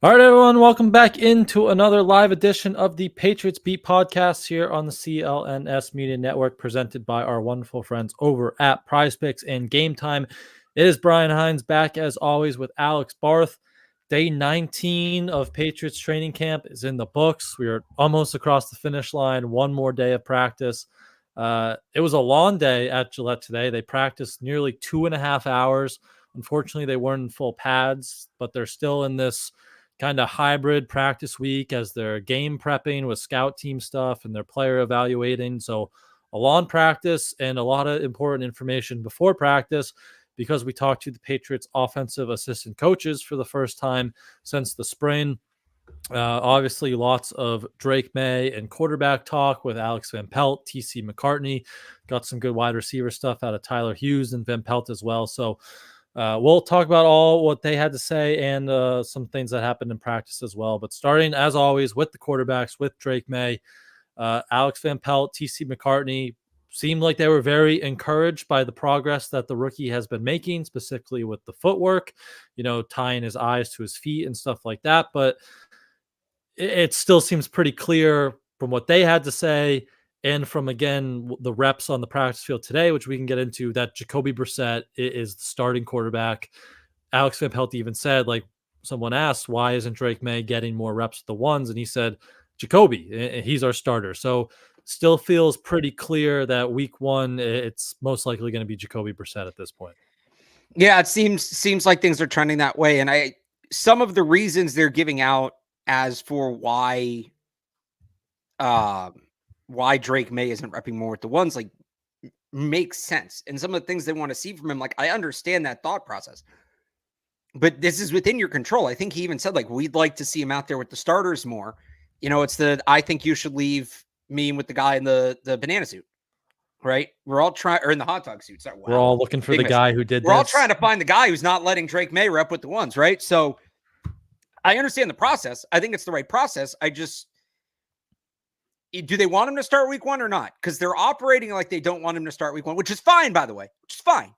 All right, everyone, welcome back into another live edition of the Patriots Beat podcast here on the CLNS Media Network, presented by our wonderful friends over at PrizePicks and Game Time. It is Brian Hines back as always with Alex Barth. Day 19 of Patriots training camp is in the books. We are almost across the finish line. One more day of practice. It was a long day at Gillette today. They practiced nearly 2.5 hours. Unfortunately, they weren't in full pads, but they're still in this kind of hybrid practice week as they're game prepping with scout team stuff and their player evaluating. So a long practice and a lot of important information before practice, because we talked to the Patriots offensive assistant coaches for the first time since the spring. Obviously, lots of Drake May and quarterback talk with Alex Van Pelt, TC McCartney. Got some good wide receiver stuff out of Tyler Hughes and Van Pelt as well. So we'll talk about all what they had to say and some things that happened in practice as well. But starting, as always, with the quarterbacks, with Drake May, Alex Van Pelt, TC McCartney, seemed like they were very encouraged by the progress that the rookie has been making, specifically with the footwork, tying his eyes to his feet and stuff like that. But it still seems pretty clear from what they had to say and from, again, the reps on the practice field today, which we can get into, that Jacoby Brissett is the starting quarterback. Alex Van Pelt even said, someone asked, why isn't Drake May getting more reps with the ones? And he said, Jacoby, he's our starter. So still feels pretty clear that week one, it's most likely going to be Jacoby Brissett at this point. Yeah, it seems like things are trending that way. And some of the reasons they're giving out as for why Drake May isn't repping more with the ones, makes sense. And some of the things they want to see from him, I understand that thought process. But this is within your control. I think he even said, we'd like to see him out there with the starters more. It's I think you should leave me with the guy in the banana suit, right? We're all trying, or in the hot dog suit. Sorry, wow. We're all looking for the guy who did this. We're all trying to find the guy who's not letting Drake May rep with the ones, right? So I understand the process. I think it's the right process. Do they want him to start week one or not? Because they're operating like they don't want him to start week one, which is fine, by the way, which is fine.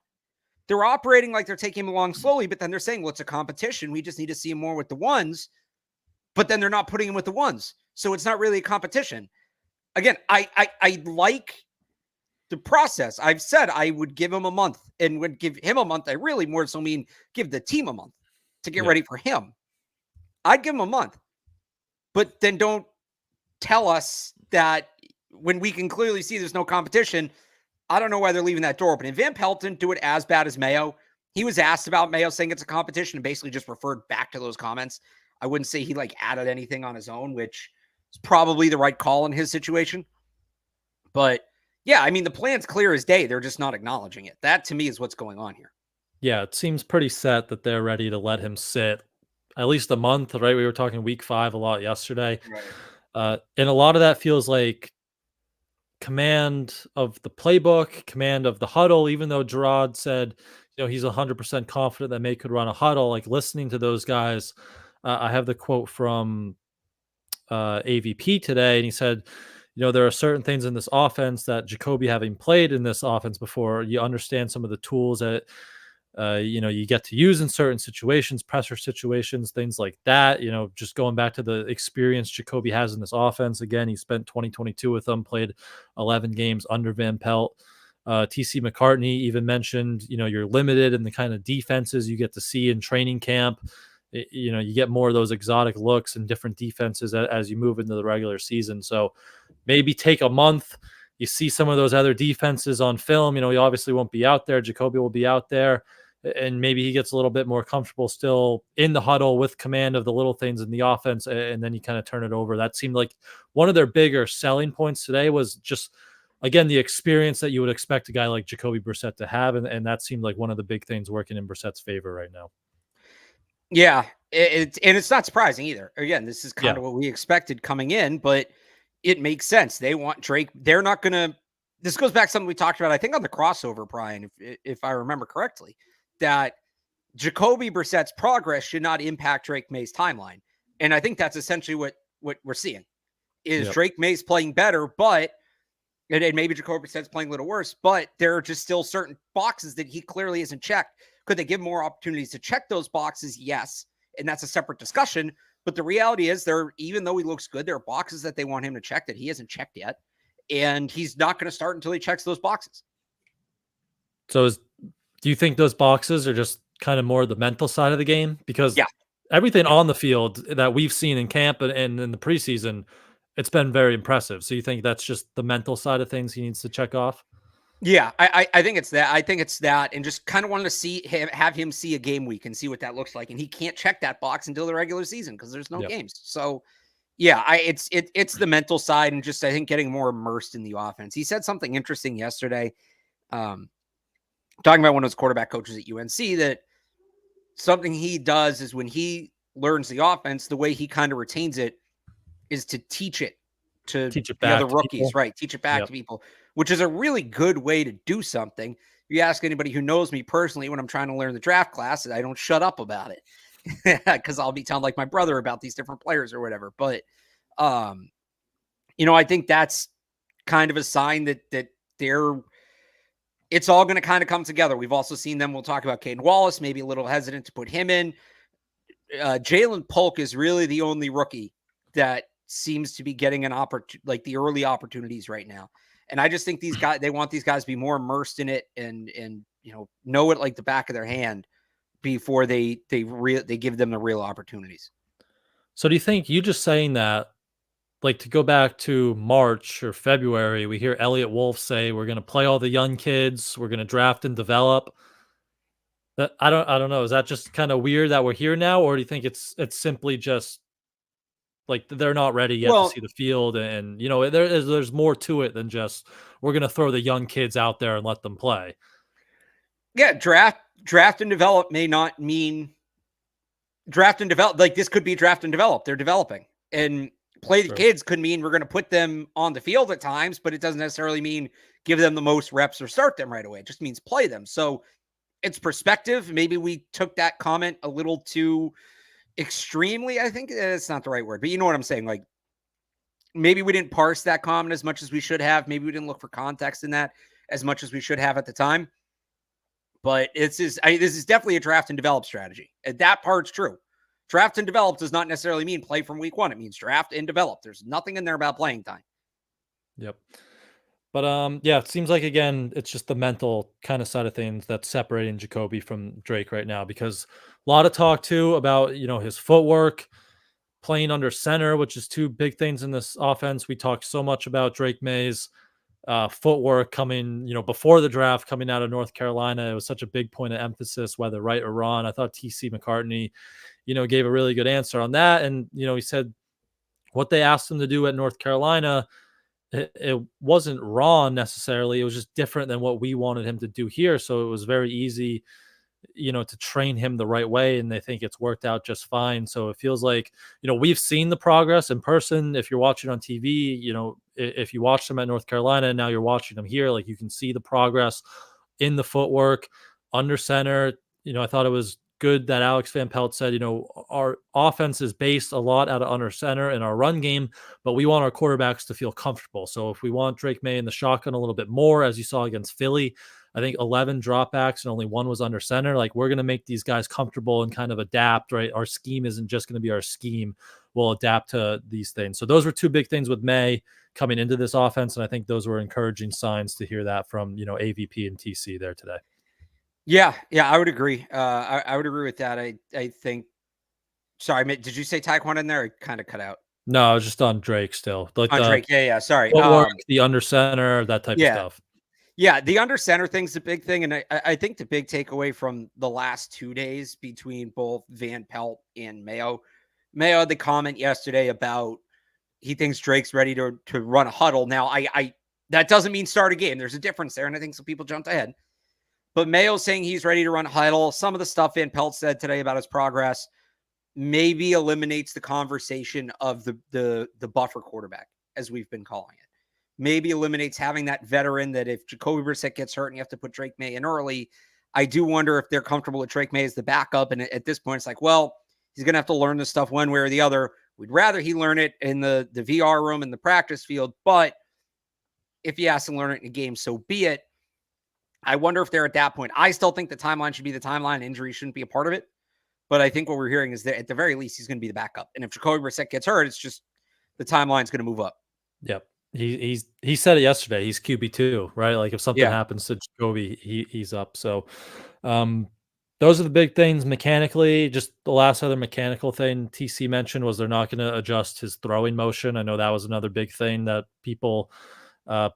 They're operating like they're taking him along slowly, but then they're saying, well, it's a competition. We just need to see him more with the ones, but then they're not putting him with the ones. So it's not really a competition. Again, I like the process. I've said I would give him a month, and would give him a month. I really more so mean give the team a month to get ready for him. I'd give him a month, but then don't tell us that when we can clearly see there's no competition. I don't know why they're leaving that door open. And Van Pelt didn't do it as bad as Mayo. He was asked about Mayo saying it's a competition and basically just referred back to those comments. I wouldn't say he added anything on his own, which is probably the right call in his situation. But yeah, I mean, the plan's clear as day. They're just not acknowledging it. That to me is what's going on here. Yeah, it seems pretty set that they're ready to let him sit at least a month, right? We were talking week 5 a lot yesterday. Right. And a lot of that feels like command of the playbook, command of the huddle, even though Gerard said, he's 100% confident that May could run a huddle. Listening to those guys, I have the quote from AVP today, and he said, there are certain things in this offense that Jacoby, having played in this offense before, you understand some of the tools that you get to use in certain situations, pressure situations, things like that. Just going back to the experience Jacoby has in this offense. Again, he spent 2022 with them, played 11 games under Van Pelt. TC McCartney even mentioned, you're limited in the kind of defenses you get to see in training camp. You get more of those exotic looks and different defenses as you move into the regular season. So maybe take a month. You see some of those other defenses on film. He obviously won't be out there. Jacoby will be out there. And maybe he gets a little bit more comfortable still in the huddle with command of the little things in the offense, and then you kind of turn it over. That seemed like one of their bigger selling points today was just, again, the experience that you would expect a guy like Jacoby Brissett to have, and that seemed like one of the big things working in Brissett's favor right now. Yeah, it's not surprising either. Again, this is kind of what we expected coming in, but it makes sense. They want Drake. They're not going to – this goes back to something we talked about, I think, on the crossover, Brian, if I remember correctly, that Jacoby Brissett's progress should not impact Drake May's timeline. And I think that's essentially what we're seeing is Drake May's playing better, but and maybe Jacoby Brissett's playing a little worse, but there are just still certain boxes that he clearly isn't checked. Could they give more opportunities to check those boxes? Yes. And that's a separate discussion. But the reality is even though he looks good, there are boxes that they want him to check that he hasn't checked yet. And he's not going to start until he checks those boxes. So do you think those boxes are just kind of more the mental side of the game? Because everything on the field that we've seen in camp and in the preseason, it's been very impressive. So you think that's just the mental side of things he needs to check off? Yeah, I think it's that. I think it's that, and just kind of wanted to have him see a game week and see what that looks like. And he can't check that box until the regular season because there's no games. So, yeah, it's the mental side and just I think getting more immersed in the offense. He said something interesting yesterday, talking about one of his quarterback coaches at UNC, that something he does is when he learns the offense, the way he kind of retains it is to teach it to the other rookies, right? Teach it back to people, which is a really good way to do something. You ask anybody who knows me personally, when I'm trying to learn the draft class, I don't shut up about it because I'll be telling like my brother about these different players or whatever. But, I think that's kind of a sign that it's all going to kind of come together. We've also seen them. We'll talk about Caden Wallace, maybe a little hesitant to put him in. Jalen Polk is really the only rookie that seems to be getting an opportunity, like the early opportunities right now. And I just think these guys, they want these guys to be more immersed in it and know it like the back of their hand before they give them the real opportunities. So do you think you just saying that, like to go back to March or February, we hear Elliot Wolf say we're going to play all the young kids, we're going to draft and develop. That I don't know. Is that just kind of weird that we're here now, or do you think it's simply just like they're not ready yet to see the field, and there's more to it than just we're going to throw the young kids out there and let them play? Yeah, draft and develop may not mean draft and develop. Like this could be draft and develop. They're developing, and play the kids could mean we're going to put them on the field at times, but it doesn't necessarily mean give them the most reps or start them right away. It just means play them. So it's perspective. Maybe we took that comment a little too extremely. I think it's not the right word, but you know what I'm saying? Like maybe we didn't parse that comment as much as we should have. Maybe we didn't look for context in that as much as we should have at the time. But this is definitely a draft and develop strategy. And that part's true. Draft and develop does not necessarily mean play from week one. It means draft and develop. There's nothing in there about playing time. Yep. But it seems like again, it's just the mental kind of side of things that's separating Jacoby from Drake right now, because a lot of talk too about his footwork, playing under center, which is two big things in this offense. We talked so much about Drake May's footwork coming, before the draft, coming out of North Carolina. It was such a big point of emphasis, whether right or wrong. I thought TC McCartney, gave a really good answer on that. And, he said what they asked him to do at North Carolina, it wasn't wrong necessarily. It was just different than what we wanted him to do here. So it was very easy, to train him the right way. And they think it's worked out just fine. So it feels like, we've seen the progress in person. If you're watching on TV, if you watched them at North Carolina and now you're watching them here, like you can see the progress in the footwork under center. I thought it was good that Alex Van Pelt said, our offense is based a lot out of under center in our run game, but we want our quarterbacks to feel comfortable. So if we want Drake May in the shotgun a little bit more, as you saw against Philly, I think 11 dropbacks and only one was under center. Like we're going to make these guys comfortable and kind of adapt, right? Our scheme isn't just going to be our scheme. We'll adapt to these things. So those were two big things with May coming into this offense. And I think those were encouraging signs to hear that from, AVP and TC there today. Yeah, I would agree. I would agree with that. I think. Sorry, did you say Taekwondo in there? It kind of cut out. No, I was just on Drake still. Like on Drake, yeah. Sorry, the under center, that type of stuff. Yeah, the under center thing's the big thing, and I think the big takeaway from the last 2 days between both Van Pelt and Mayo had the comment yesterday about he thinks Drake's ready to run a huddle. Now, I that doesn't mean start a game. There's a difference there, and I think some people jumped ahead. But Mayo saying he's ready to run huddle. Some of the stuff Van Pelt said today about his progress maybe eliminates the conversation of the buffer quarterback, as we've been calling it. Maybe eliminates having that veteran that if Jacoby Brissett gets hurt and you have to put Drake May in early, I do wonder if they're comfortable with Drake May as the backup. And at this point, it's like, well, he's going to have to learn this stuff one way or the other. We'd rather he learn it in the VR room in the practice field. But if he has to learn it in a game, so be it. I wonder if they're at that point. I still think the timeline should be the timeline. Injury shouldn't be a part of it. But I think what we're hearing is that at the very least, he's going to be the backup. And if Jacoby Brissett gets hurt, it's just the timeline's going to move up. Yep. He said it yesterday. He's QB2, right? Like if something happens to Jacoby, he's up. So those are the big things mechanically. Just the last other mechanical thing TC mentioned was they're not going to adjust his throwing motion. I know that was another big thing that people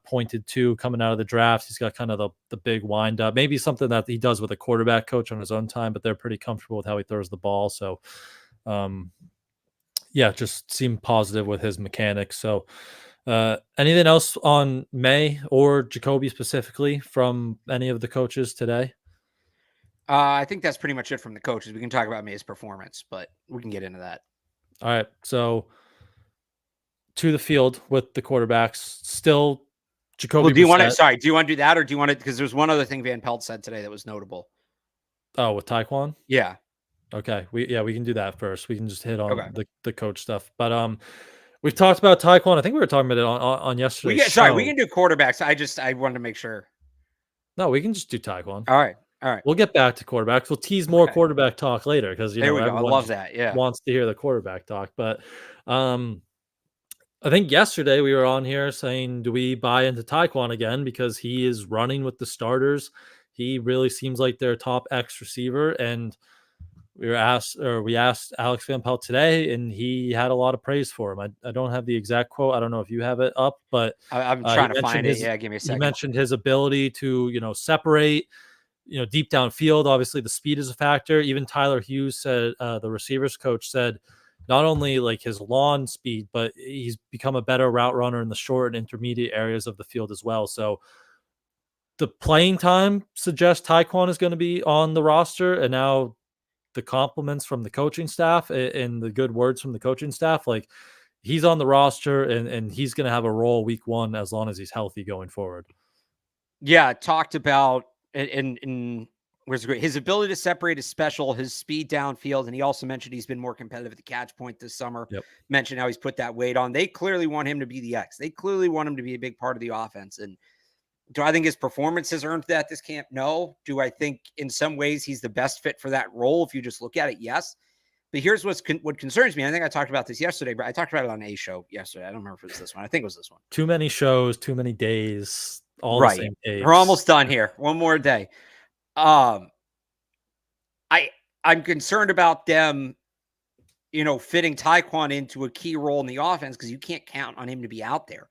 pointed to coming out of the draft. He's got kind of the big wind up, maybe something that he does with a quarterback coach on his own time, but they're pretty comfortable with how he throws the ball. So just seemed positive with his mechanics. So anything else on May or Jacoby specifically from any of the coaches today? I think that's pretty much it from the coaches. We can talk about May's performance, but we can get into that. All right. So to the field with the quarterbacks, still Jacoby. Well, do you want to do that, or do you want to? Because there's one other thing Van Pelt said today that was notable. Oh, with Taekwon? Yeah. Okay. We can do that first. We can just hit on the coach stuff. But we've talked about Taekwon. I think we were talking about it on yesterday. We can do quarterbacks. I wanted to make sure. No, we can just do Taekwon. All right. We'll get back to quarterbacks. We'll tease more quarterback talk later because everyone I love that. Yeah, wants to hear the quarterback talk. But I think yesterday we were on here saying, do we buy into Taekwon again because he is running with the starters? He really seems like their top X receiver, and we asked Alex Van Pelt today, and he had a lot of praise for him. I don't have the exact quote. I don't know if you have it up, but I'm trying to find it. Yeah, give me a second. He mentioned his ability to separate. Deep downfield, obviously the speed is a factor. Even Tyler Hughes said, the receivers coach said, not only like his lawn speed, but he's become a better route runner in the short and intermediate areas of the field as well. So the playing time suggests Taekwon is going to be on the roster, and now the compliments from the coaching staff and the good words from the coaching staff, like he's on the roster and he's going to have a role week one as long as he's healthy going forward. Yeah, talked about and was great. His ability to separate is special, his speed downfield. And he also mentioned he's been more competitive at the catch point this summer. Yep. Mentioned how he's put that weight on. They clearly want him to be the X. They clearly want him to be a big part of the offense. And do I think his performance has earned that this camp? No. Do I think in some ways he's the best fit for that role? If you just look at it, yes. But here's what concerns me. I think I talked about this yesterday, but I talked about it on a show yesterday. I don't remember if it was this one. I think it was this one. Too many shows, too many days. All right. The same days. We're almost done here. One more day. I'm concerned about them, fitting Taekwon into a key role in the offense because you can't count on him to be out there.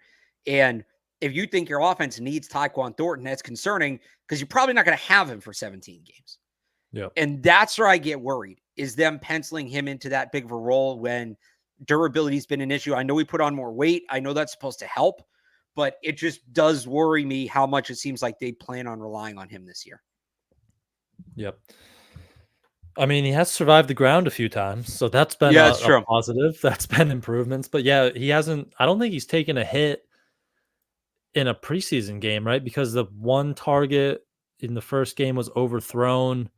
And if you think your offense needs Taekwon Thornton, that's concerning because you're probably not going to have him for 17 games. Yeah. And that's where I get worried, is them penciling him into that big of a role when durability's been an issue. I know we put on more weight. I know that's supposed to help, but it just does worry me how much it seems like they plan on relying on him this year. Yep. I mean, he has survived the ground a few times, so that's been a positive. That's been improvements. But yeah, he hasn't – I don't think he's taken a hit in a preseason game, right? Because the one target in the first game was overthrown.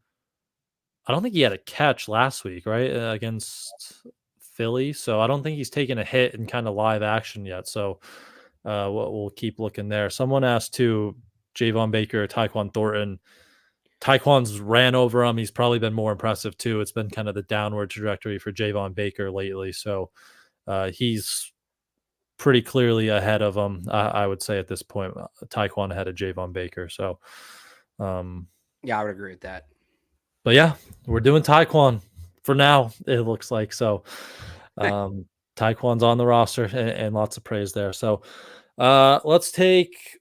I don't think he had a catch last week, right, against Philly. So I don't think he's taken a hit in kind of live action yet. So we'll keep looking there. Someone asked too, Javon Baker, Taekwon Thornton. Taekwon's ran over him. He's probably been more impressive too. It's been kind of the downward trajectory for Javon Baker lately. So he's pretty clearly ahead of him. I would say at this point, Taekwon ahead of Javon Baker. So yeah, I would agree with that. But yeah, we're doing Taekwon for now, it looks like. So Taekwon's on the roster and lots of praise there. So let's take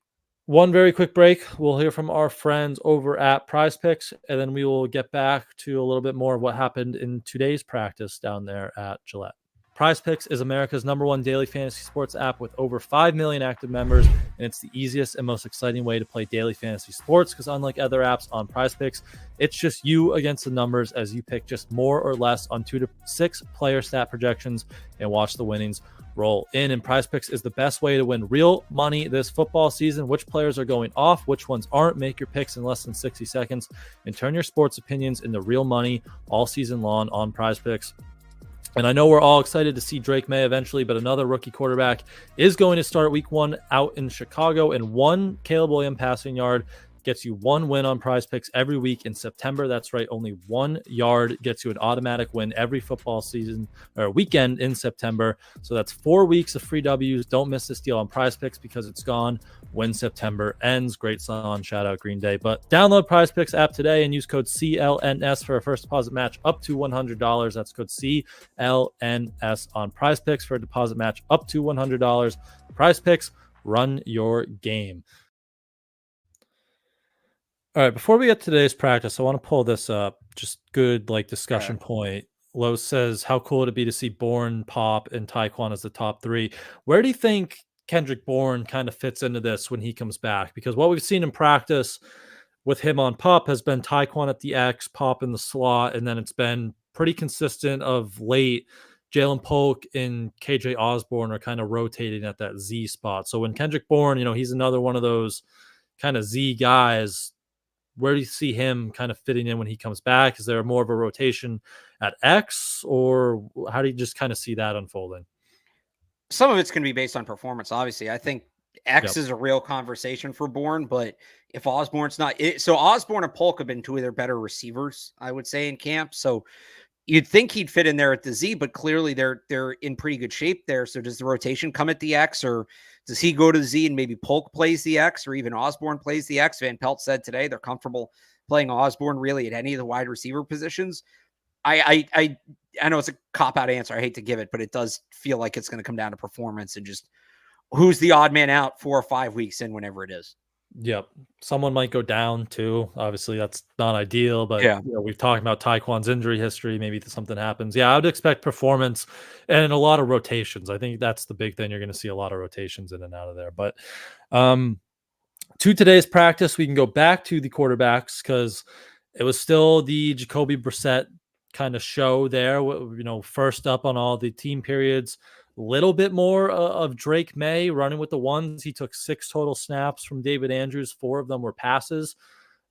one very quick break. We'll hear from our friends over at PrizePicks, and then we will get back to a little bit more of what happened in today's practice down there at Gillette. PrizePicks is America's #1 daily fantasy sports app with over 5 million active members, and it's the easiest and most exciting way to play daily fantasy sports because unlike other apps on PrizePicks, it's just you against the numbers as you pick just more or less on 2 to 6 player stat projections and watch the winnings roll in. And PrizePicks is the best way to win real money this football season. Which players are going off, which ones aren't. Make your picks in less than 60 seconds and turn your sports opinions into real money all season long on PrizePicks. And I know we're all excited to see Drake May eventually, but another rookie quarterback is going to start week 1 out in Chicago, and one Caleb Williams passing yard gets you 1 win on PrizePicks every week in September. That's right, only 1 yard gets you an automatic win every football season or weekend in September. So that's 4 weeks of free W's. Don't miss this deal on PrizePicks because it's gone when September ends. Great song, shout out Green Day. But download PrizePicks app today and use code CLNS for a first deposit match up to $100. That's code CLNS on PrizePicks for a deposit match up to $100. PrizePicks, run your game. All right, before we get to today's practice, I want to pull this up. Just good discussion point. Lowe says, how cool would it be to see Bourne, Pop, and Tyquan as the top 3? Where do you think Kendrick Bourne kind of fits into this when he comes back? Because what we've seen in practice with him on Pop has been Tyquan at the X, Pop in the slot, and then it's been pretty consistent of late. Jalen Polk and KJ Osborne are kind of rotating at that Z spot. So when Kendrick Bourne, he's another one of those kind of Z guys. Where do you see him kind of fitting in when he comes back? Is there more of a rotation at X, or how do you just kind of see that unfolding? Some of it's going to be based on performance. Obviously, I think X is a real conversation for Bourne, but if Osborne's not it, so Osborne and Polk have been 2 of their better receivers, I would say, in camp. So you'd think he'd fit in there at the Z, but clearly they're in pretty good shape there. So does the rotation come at the X, or does he go to the Z and maybe Polk plays the X, or even Osborne plays the X? Van Pelt said today they're comfortable playing Osborne really at any of the wide receiver positions. I know it's a cop-out answer. I hate to give it, but it does feel like it's going to come down to performance and just who's the odd man out 4 or 5 weeks in, whenever it is. Yep. Someone might go down too. Obviously, that's not ideal, but we've talked about Tyquan's injury history. Maybe something happens. Yeah, I would expect performance and a lot of rotations. I think that's the big thing. You're going to see a lot of rotations in and out of there. But to today's practice, we can go back to the quarterbacks because it was still the Jacoby Brissett kind of show there. First up on all the team periods. Little bit more of Drake May running with the ones. He took 6 total snaps from David Andrews. 4 of them were passes.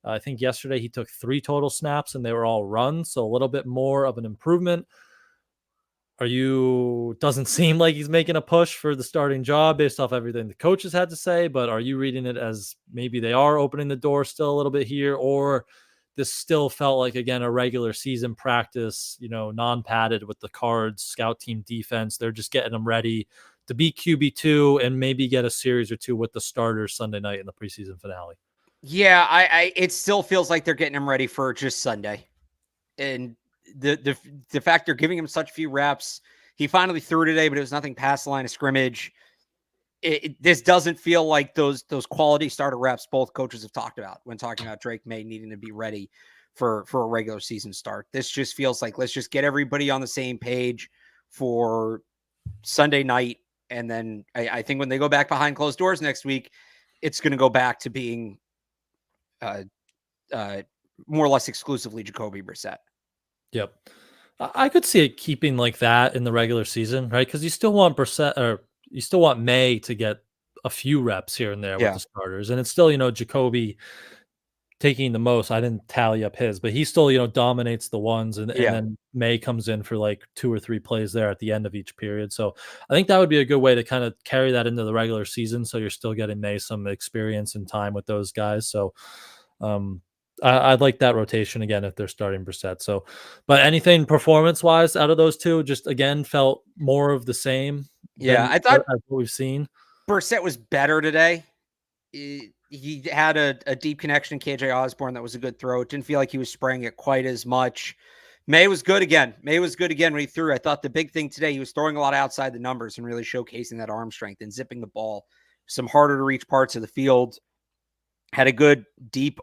I think yesterday he took 3 total snaps and they were all runs. So a little bit more of an improvement. Doesn't seem like he's making a push for the starting job based off everything the coaches had to say, but are you reading it as maybe they are opening the door still a little bit here, or this still felt like, again, a regular season practice, non-padded with the Cards scout team defense? They're just getting them ready to be QB2 and maybe get a series or 2 with the starters Sunday night in the preseason finale. Yeah, it still feels like they're getting him ready for just Sunday. And the fact they're giving him such few reps, he finally threw today, but it was nothing past the line of scrimmage. This doesn't feel like those quality starter reps both coaches have talked about when talking about Drake May needing to be ready for a regular season start. This just feels like, let's just get everybody on the same page for Sunday night. And then I think when they go back behind closed doors next week, it's going to go back to being more or less exclusively Jacoby Brissett. Yep. I could see it keeping like that in the regular season, right? Because you still want Brissett, or you still want May to get a few reps here and there with the starters. And it's still, Jacoby taking the most. I didn't tally up his, but he still, dominates the ones. And then May comes in for like 2 or 3 plays there at the end of each period. So I think that would be a good way to kind of carry that into the regular season. So you're still getting May some experience and time with those guys. So I'd like that rotation again if they're starting Brissett. So, but anything performance-wise out of those 2, just again felt more of the same. Yeah, I thought what we've seen. Brissett was better today. He had a deep connection to KJ Osborne. That was a good throw. It didn't feel like he was spraying it quite as much. May was good again. When he threw. I thought the big thing today, he was throwing a lot outside the numbers and really showcasing that arm strength and zipping the ball some harder to reach parts of the field. Had a good deep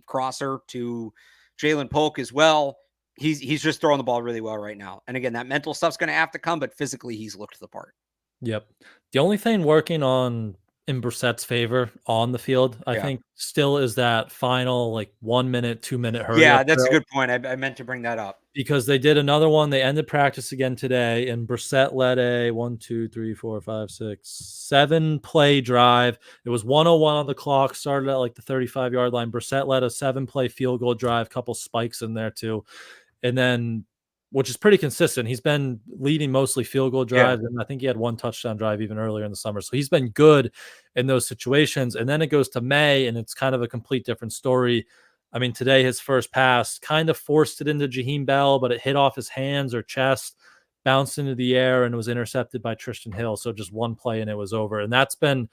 crosser to Jalen Polk as well. He's just throwing the ball really well right now. And again, that mental stuff's going to have to come, but physically he's looked the part. Yep. The only thing working in Brissett's favor on the field, I think still is that final 1 minute, 2 minute hurry. Yeah, that's a good point. I meant to bring that up. Because they did another one. They ended practice again today, and Brissett led a 1, 2, 3, 4, 5, 6, 7 play drive. It was 1:01 on the clock, started at the 35-yard line. Brissett led a 7 play field goal drive, couple spikes in there too. And then which is pretty consistent. He's been leading mostly field goal drives, Yeah. and I think he had one touchdown drive even earlier in the summer. So he's been good in those situations. And then it goes to May, and it's kind of a complete different story. I mean, today his first pass kind of forced it into Jaheim Bell, but it hit off his hands or chest, bounced into the air, and was intercepted by Tristan Hill. So just one play and it was over. And that's been,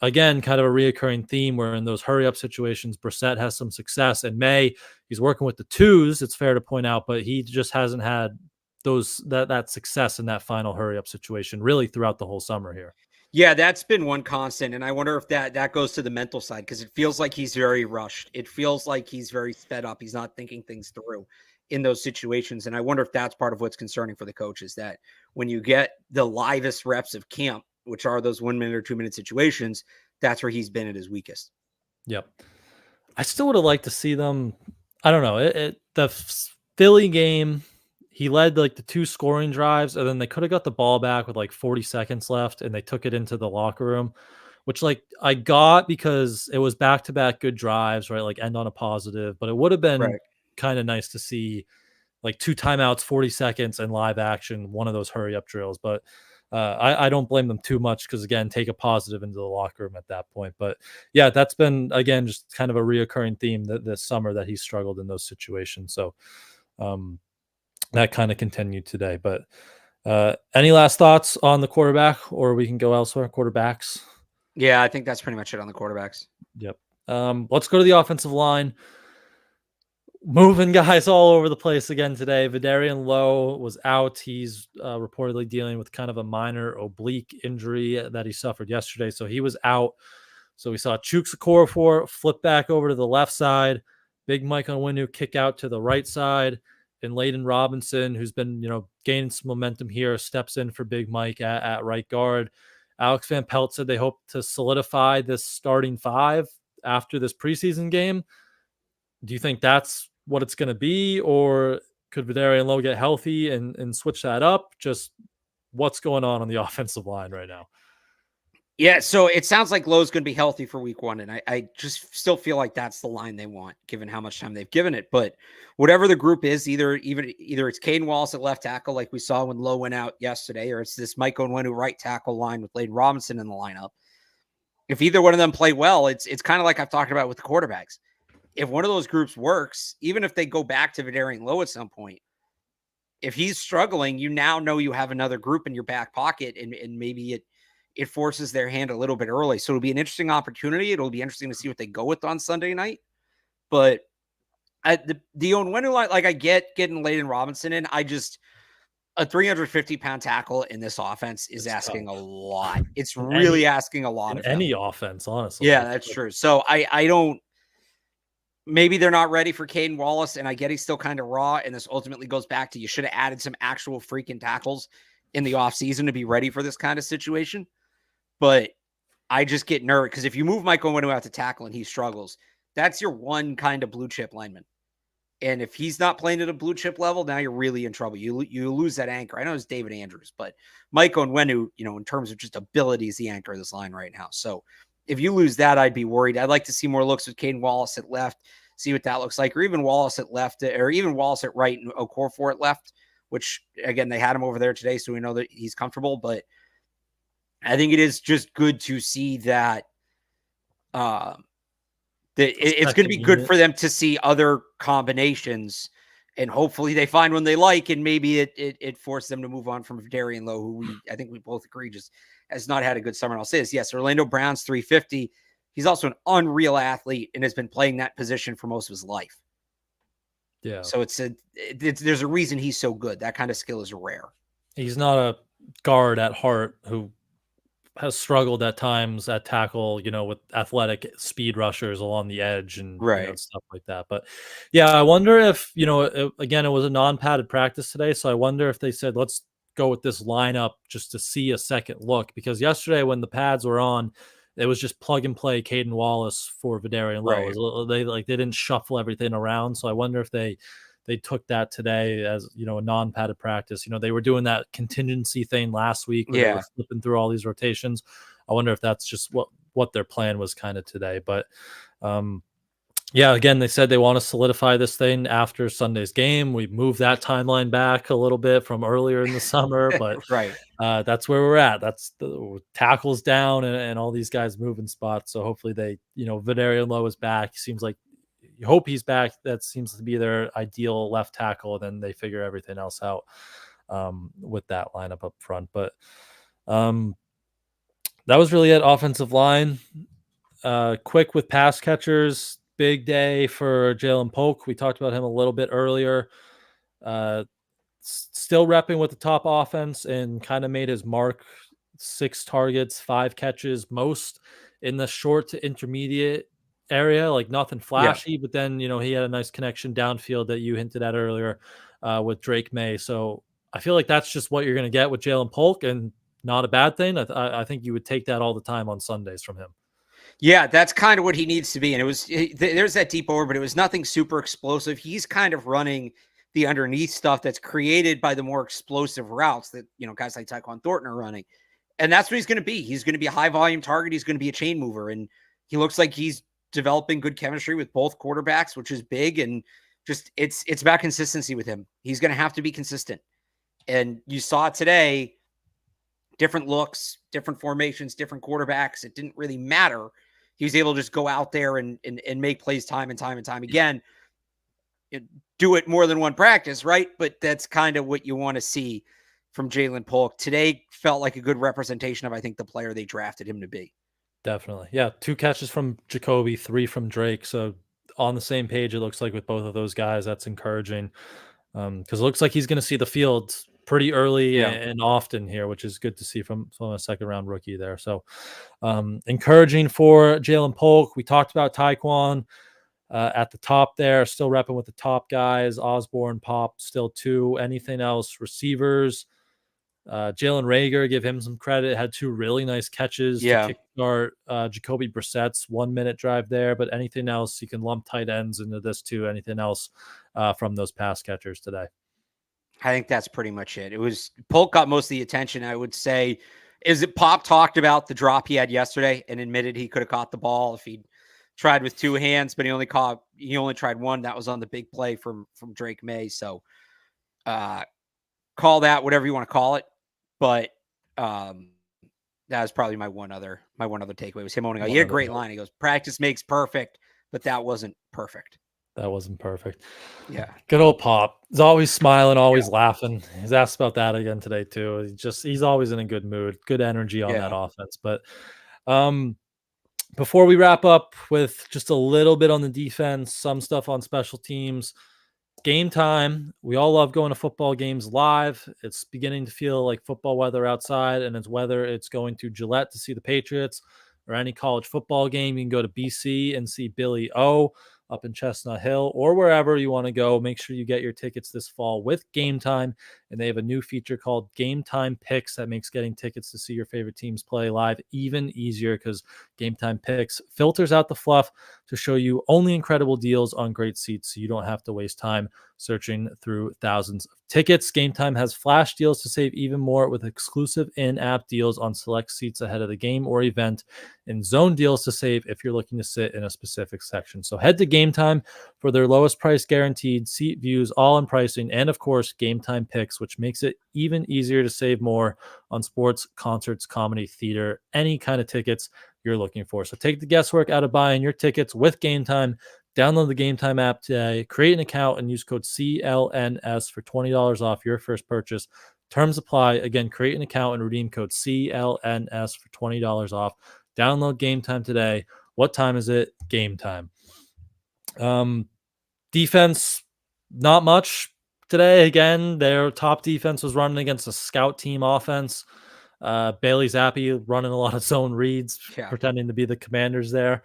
again, kind of a reoccurring theme where in those hurry up situations, Brissett has some success. In May, he's working with the twos, it's fair to point out, but he just hasn't had that success in that final hurry up situation really throughout the whole summer here. Yeah, that's been one constant. And I wonder if that goes to the mental side, because it feels like he's very rushed. It feels like he's very sped up. He's not thinking things through in those situations. And I wonder if that's part of what's concerning for the coaches, that when you get the livest reps of camp, which are those 1 minute or 2 minute situations, that's where he's been at his weakest. Yep. I still would have liked to see them. I don't know. The Philly game, he led like the 2 scoring drives, and then they could have got the ball back with like 40 seconds left, and they took it into the locker room, which like I got because it was back-to-back good drives, right? Like end on a positive, but it would have been kind of nice to see like 2 timeouts, 40 seconds, and live action, one of those hurry up drills. But I don't blame them too much because, again, take a positive into the locker room at that point. But yeah, that's been, again, just kind of a reoccurring theme this summer that he struggled in those situations. So that kind of continued today. But any last thoughts on the quarterback, or we can go elsewhere? Quarterbacks. Yeah, I think that's pretty much it on the quarterbacks. Yep. Let's go to the offensive line. Moving guys all over the place again today. Vidarian Lowe was out. He's reportedly dealing with kind of a minor oblique injury that he suffered yesterday. So he was out. So we saw Chooks Okorafor flip back over to the left side. Big Mike Onwenu kick out to the right side. And Layden Robinson, who's been, gaining some momentum here, steps in for Big Mike at right guard. Alex Van Pelt said they hope to solidify this starting 5 after this preseason game. Do you think that's what it's going to be, or could Vidarian Lowe get healthy and switch that up? Just what's going on the offensive line right now? Yeah, so it sounds like Lowe's going to be healthy for week 1, and I just still feel like that's the line they want, given how much time they've given it. But whatever the group is, either it's Caden Wallace at left tackle, like we saw when Lowe went out yesterday, or it's this Mike Onwenu right tackle line with Layden Robinson in the lineup. If either one of them play well, it's kind of like I've talked about with the quarterbacks. If one of those groups works, even if they go back to Vidarian Lowe at some point, if he's struggling, you now know you have another group in your back pocket, and maybe it forces their hand a little bit early. So it'll be an interesting opportunity. It'll be interesting to see what they go with on Sunday night. But the Onwenu line, like I get getting Layden Robinson in. I just, a 350-pound tackle in this offense is asking a lot. It's really asking a lot of any offense, honestly. Yeah, that's true. So I don't. Maybe they're not ready for Caden Wallace, and I get he's still kind of raw, and this ultimately goes back to you should have added some actual freaking tackles in the offseason to be ready for this kind of situation. But I just get nervous because if you move Mike Onwenu out to tackle and he struggles, that's your one kind of blue chip lineman. And if he's not playing at a blue chip level, now you're really in trouble. You lose that anchor. I know it's David Andrews, but Mike Onwenu, in terms of just ability, is the anchor of this line right now. So if you lose that, I'd be worried. I'd like to see more looks with Caden Wallace at left, see what that looks like, or even Wallace at left, or even Wallace at right and Okorafor at left, which, again, they had him over there today, so we know that he's comfortable. But I think it is just good to see that it's going to be good for them to see other combinations, and hopefully they find one they like, and maybe it forced them to move on from Vidarian Lowe, who I think we both agree just has not had a good summer. And I'll say this, yes, Orlando Brown's 350. He's also an unreal athlete and has been playing that position for most of his life. Yeah. So there's a reason he's so good. That kind of skill is rare. He's not a guard at heart who has struggled at times at tackle, with athletic speed rushers along the edge and stuff like that. But yeah, I wonder if, again, it was a non-padded practice today. So I wonder if they said, let's go with this lineup just to see a second look, because yesterday when the pads were on, it was just plug and play Caden Wallace for Vidarian Lowe. They didn't shuffle everything around. So I wonder if they took that today as, a non-padded practice. They were doing that contingency thing last week where they were flipping through all these rotations. I wonder if that's just what their plan was kind of today. But Yeah, again, they said they want to solidify this thing after Sunday's game. We moved that timeline back a little bit from earlier in the summer, but Right. that's where we're at. That's the tackles down and all these guys moving spots. So hopefully they, Vidarian Lowe is back. Seems like you hope he's back. That seems to be their ideal left tackle. And then they figure everything else out with that lineup up front. But that was really it. Offensive line, quick with pass catchers. Big day for Jalen Polk. We talked about him a little bit earlier. Still repping with the top offense and kind of made his mark. 6 targets, 5 catches, most in the short to intermediate area, like nothing flashy. But then, he had a nice connection downfield that you hinted at earlier with Drake May. So I feel like that's just what you're going to get with Jalen Polk, and not a bad thing. I think you would take that all the time on Sundays from him. Yeah, that's kind of what he needs to be. And there's that deep over, but it was nothing super explosive. He's kind of running the underneath stuff that's created by the more explosive routes that, guys like Tyquan Thornton are running. And that's what he's going to be. He's going to be a high volume target. He's going to be a chain mover. And he looks like he's developing good chemistry with both quarterbacks, which is big. And just, it's about consistency with him. He's going to have to be consistent. And you saw it today, different looks, different formations, different quarterbacks. It didn't really matter. He was able to just go out there and make plays time and time again. Do it more than one practice, right? But that's kind of what you want to see from Jalen Polk. Today felt like a good representation of, I think, the player they drafted him to be. Definitely. Yeah, 2 catches from Jacoby, 3 from Drake. So on the same page, it looks like with both of those guys. That's encouraging because it looks like he's going to see the field pretty early and often here, which is good to see from a second-round rookie there. So encouraging for Jalen Polk. We talked about Tyquan at the top there, still repping with the top guys. Osborne, Pop, still 2. Anything else? Receivers. Jalen Reagor, give him some credit, had 2 really nice catches to kickstart Jacoby Brissett's 1-minute drive there. But anything else, you can lump tight ends into this too. Anything else from those pass catchers today? I think that's pretty much it. It was Polk got most of the attention, I would say. Is it Pop talked about the drop he had yesterday and admitted he could have caught the ball if he'd tried with 2 hands, but he only tried 1. That was on the big play from Drake May. So call that whatever you want to call it. But that was probably my one other takeaway was him owning. He had a great line. He goes, "Practice makes perfect," but that wasn't perfect. That wasn't perfect. Yeah. Good old Pop. He's always smiling, always laughing. He's asked about that again today too. He's always in a good mood, good energy on that offense. But before we wrap up with just a little bit on the defense, some stuff on special teams, game time. We all love going to football games live. It's beginning to feel like football weather outside, and whether it's going to Gillette to see the Patriots or any college football game. You can go to BC and see Billy O up in Chestnut Hill, or wherever you want to go. Make sure you get your tickets this fall with Game Time, and they have a new feature called Game Time Picks that makes getting tickets to see your favorite teams play live even easier, because Game Time Picks filters out the fluff to show you only incredible deals on great seats, so you don't have to waste time searching through thousands of tickets. Game Time has flash deals to save even more with exclusive in-app deals on select seats ahead of the game or event, and zone deals to save if you're looking to sit in a specific section. So head to Game Time for their lowest price guaranteed, seat views, all-in pricing, and of course, Game Time Picks, which makes it even easier to save more on sports, concerts, comedy, theater, any kind of tickets you're looking for. So take the guesswork out of buying your tickets with Game Time. Download the Game Time app today, create an account, and use code CLNS for $20 off your first purchase. Terms apply. Again, create an account and redeem code CLNS for $20 off. Download Game Time today. What time is it? Game time. Defense, not much today. Again, their top defense was running against a scout team offense. Bailey Zappi running a lot of zone reads, pretending to be the Commanders there.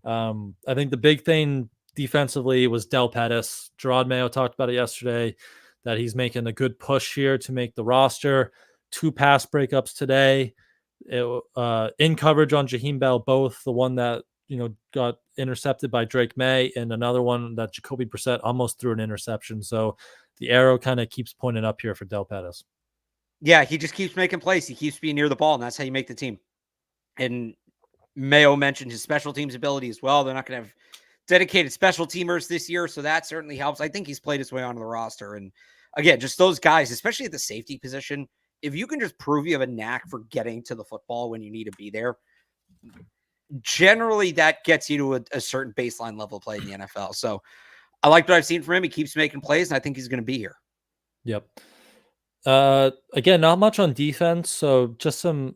I think the big thing defensively was Del Pettis. Gerard Mayo talked about it yesterday, that he's making a good push here to make the roster. 2 pass breakups today. In coverage on Jaheim Bell, both the one that got intercepted by Drake May and another one that Jacoby Brissett almost threw an interception. So the arrow kind of keeps pointing up here for Del Pettis. Yeah, he just keeps making plays. He keeps being near the ball, and that's how you make the team. And Mayo mentioned his special teams ability as well. They're not going to have dedicated special teamers this year, so that certainly helps. I think he's played his way onto the roster. And again, just those guys, especially at the safety position, if you can just prove you have a knack for getting to the football when you need to be there, generally that gets you to a certain baseline level of play in the NFL. So I like what I've seen from him. He keeps making plays, and I think he's going to be here. Yep. Again, not much on defense, so just some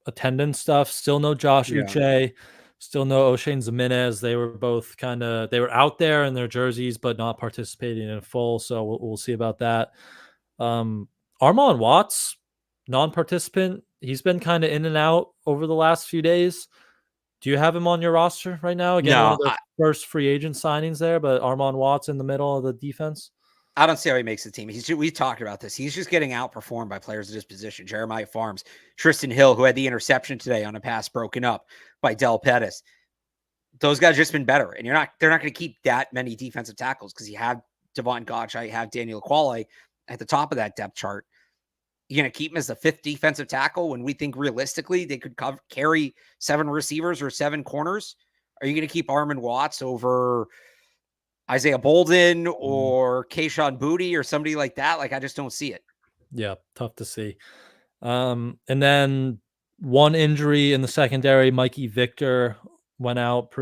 attendance stuff. Still no Josh Uche, still no O'Shane Zimenez. They were both they were out there in their jerseys, but not participating in full. So we'll see about that. Armon Watts, non-participant. He's been kind of in and out over the last few days. Do you have him on your roster right now? Again, one of the first free agent signings there, but Armon Watts in the middle of the defense. I don't see how he makes the team. We talked about this. He's just getting outperformed by players at his position. Jeremiah Farms, Tristan Hill, who had the interception today on a pass broken up by Del Pettis. Those guys just been better. And they're not going to keep that many defensive tackles because you have Devon Gotcha, you have Daniel Quale at the top of that depth chart. You're going to keep him as the 5th defensive tackle when we think realistically they could carry 7 receivers or 7 corners? Are you going to keep Armon Watts over Isaiah Bolden or Kayshon Boutte or somebody like that? Like, I just don't see it. Yeah, tough to see. And then one injury in the secondary, Mikey Victor went out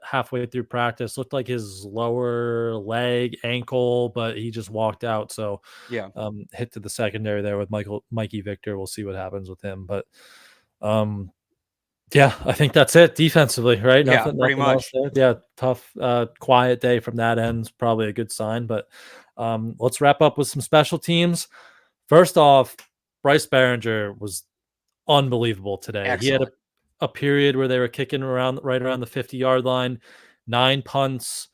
halfway through practice. Looked like his lower leg, ankle, but he just walked out. So hit to the secondary there with Mikey Victor. We'll see what happens with him. But yeah, I think that's it defensively, right? Nothing much. Else there. Yeah, tough, quiet day from that end. Probably a good sign. But let's wrap up with some special teams. First off, Bryce Behringer was unbelievable today. Excellent. He had a period where they were kicking right around the 50-yard line, 9 punts.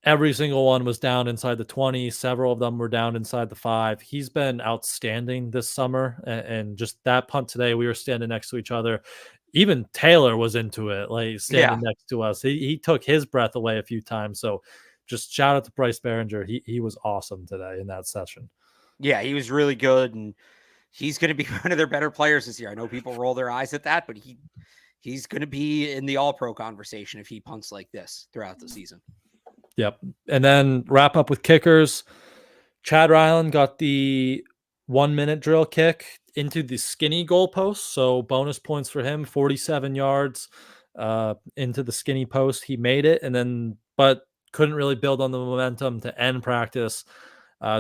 Every single one was down inside the 20. Several of them were down inside the 5. He's been outstanding this summer. And just that punt today, we were standing next to each other. Even Tayler was into it, like standing next to us. He took his breath away a few times. So just shout out to Bryce Behringer. He was awesome today in that session. Yeah, he was really good. And he's going to be one of their better players this year. I know people roll their eyes at that, but he's going to be in the all-pro conversation if he punts like this throughout the season. Yep. And then wrap up with kickers. Chad Ryland got the 1-minute drill kick into the skinny goalpost. So bonus points for him, 47 yards into the skinny post. He made it but couldn't really build on the momentum to end practice.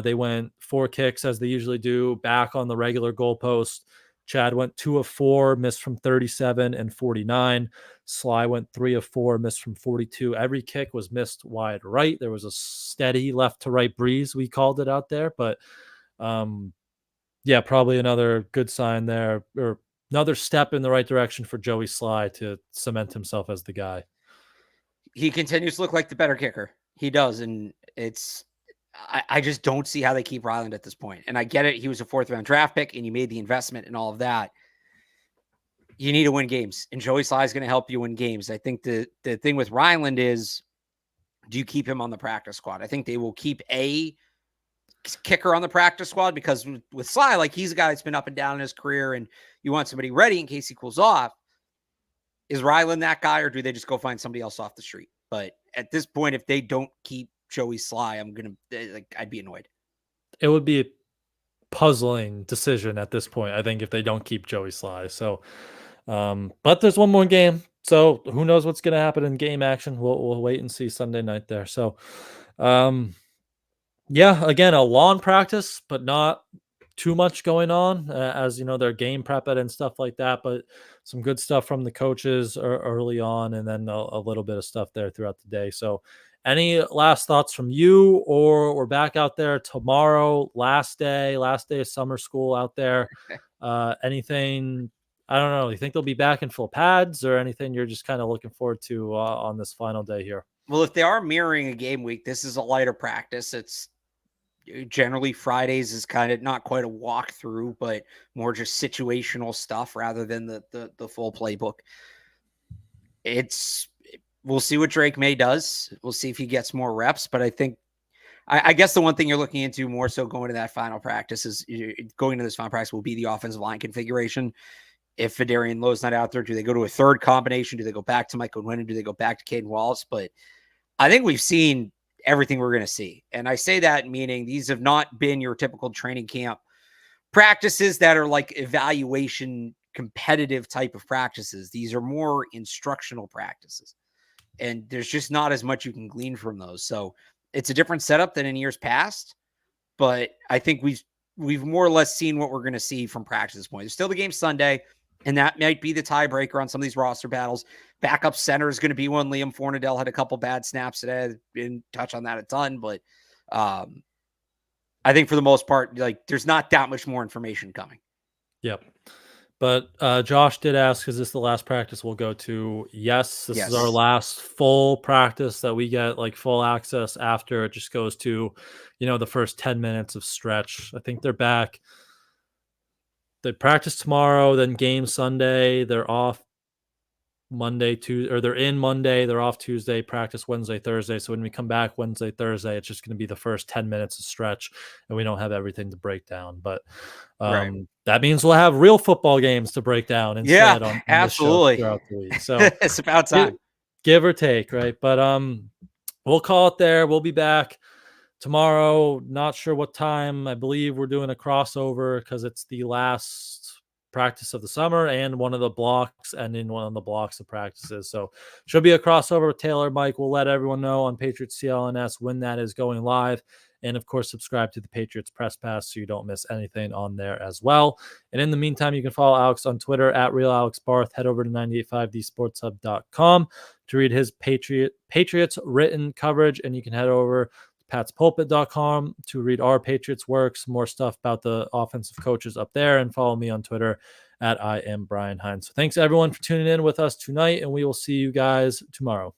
They went 4 kicks as they usually do, back on the regular goalpost. Chad went 2 of 4, missed from 37 and 49. Sly went 3 of 4, missed from 42. Every kick was missed wide right. There was a steady left to right breeze, we called it out there. But probably another good sign there, or another step in the right direction for Joey Sly to cement himself as the guy. He continues to look like the better kicker. He does, and I just don't see how they keep Ryland at this point. And I get it. He was a 4th-round draft pick, and you made the investment and all of that. You need to win games, and Joey Sly is going to help you win games. I think the thing with Ryland is, do you keep him on the practice squad? I think they will keep a kicker on the practice squad because with Sly, like, he's a guy that's been up and down in his career, and you want somebody ready in case he cools off. Is Ryland that guy, or do they just go find somebody else off the street? But at this point, if they don't keep Joey Sly, I'd be annoyed. It would be a puzzling decision at this point, I think, if they don't keep Joey Sly. So, but there's one more game, so who knows what's going to happen in game action? We'll wait and see Sunday night there. So, again, a long practice, but not too much going on, as you know, their game prep and stuff like that. But some good stuff from the coaches early on, and then a little bit of stuff there throughout the day. So, any last thoughts from you, or we're back out there tomorrow, last day of summer school out there? Anything, I don't know, you think they'll be back in full pads, or anything you're just kind of looking forward to on this final day here? Well, if they are mirroring a game week, this is a lighter practice. It's generally Fridays is kind of not quite a walkthrough, but more just situational stuff rather than the full playbook. We'll see what Drake May does. We'll see if he gets more reps. But I guess the one thing you're looking into more so going to that final practice is going to this final practice will be the offensive line configuration. If Fedarian Lowe's not out there, do they go to a third combination? Do they go back to Michael Nguyen? Do they go back to Caden Wallace? But I think we've seen everything we're going to see. And I say that meaning these have not been your typical training camp practices that are like evaluation competitive type of practices. These are more instructional practices. And there's just not as much you can glean from those. So it's a different setup than in years past. But I think we've more or less seen what we're going to see from practice at this point. There's still the game Sunday, and that might be the tiebreaker on some of these roster battles. Backup center is going to be one. Liam Fornadell had a couple bad snaps today. Didn't touch on that a ton, but I think for the most part, like there's not that much more information coming. Yep. But Josh did ask, is this the last practice we'll go to? Yes, this is our last full practice that we get like full access after. It just goes to, the first 10 minutes of stretch. I think they're back. They practice tomorrow, then game Sunday. They're off Monday, Tuesday, or they're in Monday. They're off Tuesday, practice Wednesday, Thursday. So when we come back Wednesday, Thursday, it's just going to be the first 10 minutes of stretch, and we don't have everything to break down. But that means we'll have real football games to break down instead on absolutely throughout the week. So it's about time, give or take, right? But we'll call it there. We'll be back tomorrow. Not sure what time. I believe we're doing a crossover because it's the last practice of the summer and one of the blocks and in one of the blocks of practices. So should be a crossover with Tayler. Mike will let everyone know on Patriots CLNS when that is going live. And of course, subscribe to the Patriots Press Pass so you don't miss anything on there as well. And in the meantime, you can follow Alex on Twitter at RealAlexBarth. Head over to 985thesportshub.com to read his Patriots written coverage. And you can head over patspulpit.com to read our Patriots works, more stuff about the offensive coaches up there, and follow me on Twitter at I am Brian Hines. So thanks everyone for tuning in with us tonight, and we will see you guys tomorrow.